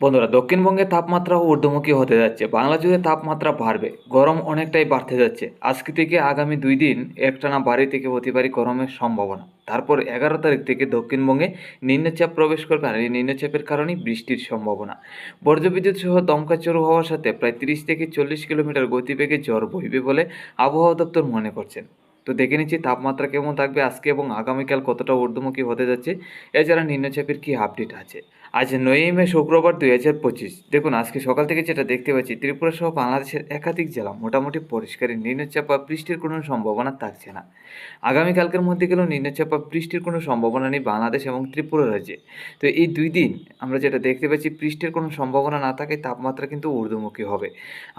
বন্ধুরা, দক্ষিণবঙ্গের তাপমাত্রা ঊর্ধ্বমুখী হতে যাচ্ছে। বাংলা জুড়ে তাপমাত্রা বাড়বে, গরম অনেকটাই বাড়তে যাচ্ছে। আজকে থেকে আগামী 2 দিন একটানা ভারী থেকে অতি ভারী গরমের সম্ভাবনা। তারপর 11 তারিখ থেকে দক্ষিণবঙ্গে নিম্নচাপ প্রবেশ করবে, আর এই নিম্নচাপের কারণেই বৃষ্টির সম্ভাবনা। বজ্রবিদ্যুৎ সহ দমকা চড়ু হওয়ার সাথে প্রায় 30 থেকে 40 কিলোমিটার গতিবেগে ঝড় বইবে বলে আবহাওয়া দপ্তর মনে করছেন। তো দেখে নিচ্ছি তাপমাত্রা কেমন থাকবে আজকে এবং আগামীকাল, কতটা ঊর্ধ্বমুখী হতে যাচ্ছে, এছাড়া নিম্নচাপের কী আপডেট আছে। আজ 9ই মে শুক্রবার 2025। দেখুন, আজকে সকাল থেকে যেটা দেখতে পাচ্ছি, ত্রিপুরা সহ বাংলাদেশের একাধিক জেলা মোটামুটি পরিষ্কারই, নিম্নচাপ বা বৃষ্টির কোনো সম্ভাবনা থাকছে না। আগামীকালকের মধ্যে গেলেও নিম্নচাপ বা বৃষ্টির কোনো সম্ভাবনা নেই বাংলাদেশ এবং ত্রিপুরা রাজ্যে। তো এই 2 দিন আমরা যেটা দেখতে পাচ্ছি, বৃষ্টির কোনো সম্ভাবনা না থাকে, তাপমাত্রা কিন্তু ঊর্ধ্বমুখী হবে।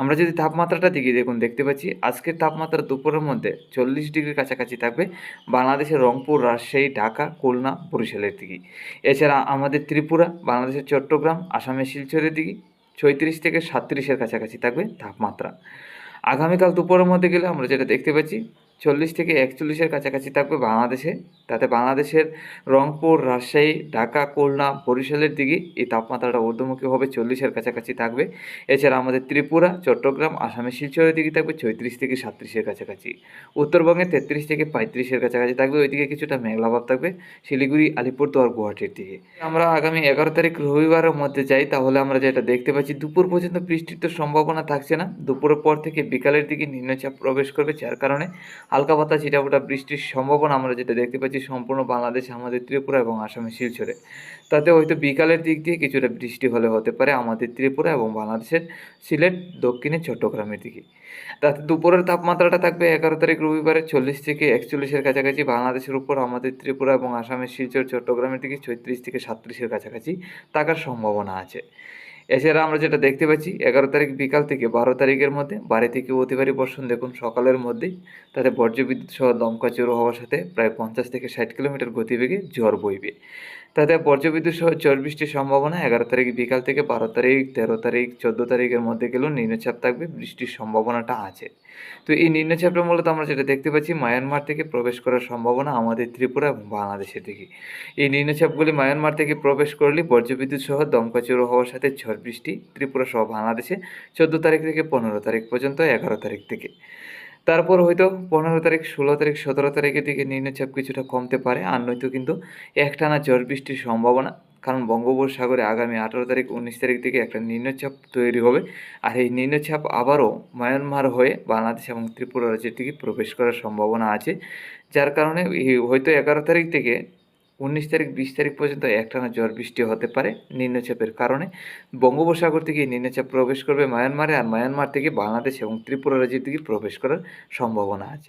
আমরা যদি তাপমাত্রাটা দিকে দেখুন, দেখতে পাচ্ছি আজকের তাপমাত্রা দুপুরের মধ্যে 40 ডিগ্রির কাছাকাছি থাকবে বাংলাদেশের রংপুর, রাজশাহী, ঢাকা, খুলনা, বরিশালের দিকে। এছাড়া আমাদের ত্রিপুরা, বাংলাদেশের চট্টগ্রাম, আসামের শিলচরের দিকে 36 থেকে 37-এর কাছাকাছি থাকবে তাপমাত্রা। আগামীকাল দুপুরের মধ্যে গেলে আমরা যেটা দেখতে পাচ্ছি, 40 থেকে 41-এর কাছাকাছি থাকবে বাংলাদেশে। তাতে বাংলাদেশের রংপুর, রাজশাহী, ঢাকা, খুলনা, বরিশালের দিকে এই তাপমাত্রাটা ঊর্ধ্বমুখী হবে, 40-এর কাছাকাছি থাকবে। এছাড়া আমাদের ত্রিপুরা, চট্টগ্রাম, আসামের শিলচরের দিকে থাকবে 36 থেকে 37-এর কাছাকাছি। উত্তরবঙ্গে 33 থেকে 35-এর কাছাকাছি থাকবে, ওইদিকে কিছুটা মেঘলাভাব থাকবে শিলিগুড়ি, আলিপুরদুয়ার, গুয়াহাটির দিকে। আমরা আগামী 11 তারিখ রবিবারের মধ্যে যাই, তাহলে আমরা যেটা দেখতে পাচ্ছি, দুপুর পর্যন্ত বৃষ্টির তো সম্ভাবনা থাকছে না। দুপুরের পর থেকে বিকালের দিকে নিম্নচাপ প্রবেশ করবে, যার কারণে হালকা পাতলা ছিটাফোঁটা বৃষ্টির সম্ভাবনা আমরা যেটা দেখতে পাচ্ছি সম্পূর্ণ বাংলাদেশে, আমাদের ত্রিপুরা এবং আসামের শিলচরে। তাতে হয়তো বিকালের দিক দিয়ে কিছুটা বৃষ্টি হলে হতে পারে আমাদের ত্রিপুরা এবং বাংলাদেশের সিলেট, দক্ষিণে চট্টগ্রামের দিকে। তাতে দুপুরের তাপমাত্রাটা থাকবে 11 তারিখ রবিবারে 40 থেকে 41-এর কাছাকাছি বাংলাদেশের উপর, আমাদের ত্রিপুরা এবং আসামের শিলচর, চট্টগ্রামের দিকে 36 থেকে 37-এর কাছাকাছি থাকার সম্ভাবনা আছে। এছাড়া আমরা যেটা দেখতে পাচ্ছি, 11 তারিখ বিকাল থেকে 12 তারিখের মধ্যে ভারী থেকে অতি ভারী বর্ষণ দেখুন সকালের মধ্যেই। তাতে বজ্রবিদ্যুৎ সহ দমকা চড়ো হওয়ার সাথে প্রায় 50 থেকে 60 কিলোমিটার গতিবেগে ঝড় বইবে। তাতে বজ্রবিদ্যুৎ সহ ঝড় বৃষ্টির সম্ভাবনা 11 তারিখ বিকাল থেকে 12 তারিখ, 13 তারিখ, 14 তারিখের মধ্যে গেলেও নিম্নচাপ থাকবে, বৃষ্টির সম্ভাবনাটা আছে। তো এই নিম্নচাপটা মূলত আমরা যেটা দেখতে পাচ্ছি, মায়ানমার থেকে প্রবেশ করার সম্ভাবনা আমাদের ত্রিপুরা এবং বাংলাদেশের দিকে। এই নিম্নচাপগুলি মায়ানমার থেকে প্রবেশ করলে বজ্রবিদ্যুৎ সহ দমকা চড়ো হওয়ার সাথে ঝড় বৃষ্টি ত্রিপুরা সহ বাংলাদেশে 14 তারিখ থেকে 15 তারিখ পর্যন্ত, 11 তারিখ থেকে। তারপর হয়তো 15 তারিখ, 16 তারিখ, 17 তারিখের দিকে নিম্নচাপ কিছুটা কমতে পারে, আর নয়তো কিন্তু একটানা ঝড় বৃষ্টির সম্ভাবনা। কারণ বঙ্গোপসাগরে আগামী 18 তারিখ, 19 তারিখ থেকে একটা নিম্নচাপ তৈরি হবে, আর এই নিম্নচাপ আবারও মায়ানমার হয়ে বাংলাদেশ এবং ত্রিপুরা রাজ্যের দিকে প্রবেশ করার সম্ভাবনা আছে। যার কারণে হয়তো 11 তারিখ থেকে 19 তারিখ, 20 তারিখ পর্যন্ত একটানা ঝড় বৃষ্টি হতে পারে নিম্নচাপের কারণে। বঙ্গোপসাগর থেকে এই নিম্নচাপ প্রবেশ করবে মায়ানমারে, আর মায়ানমার থেকে বাংলাদেশ এবং ত্রিপুরা রাজ্যের দিকে প্রবেশ করার সম্ভাবনা আছে।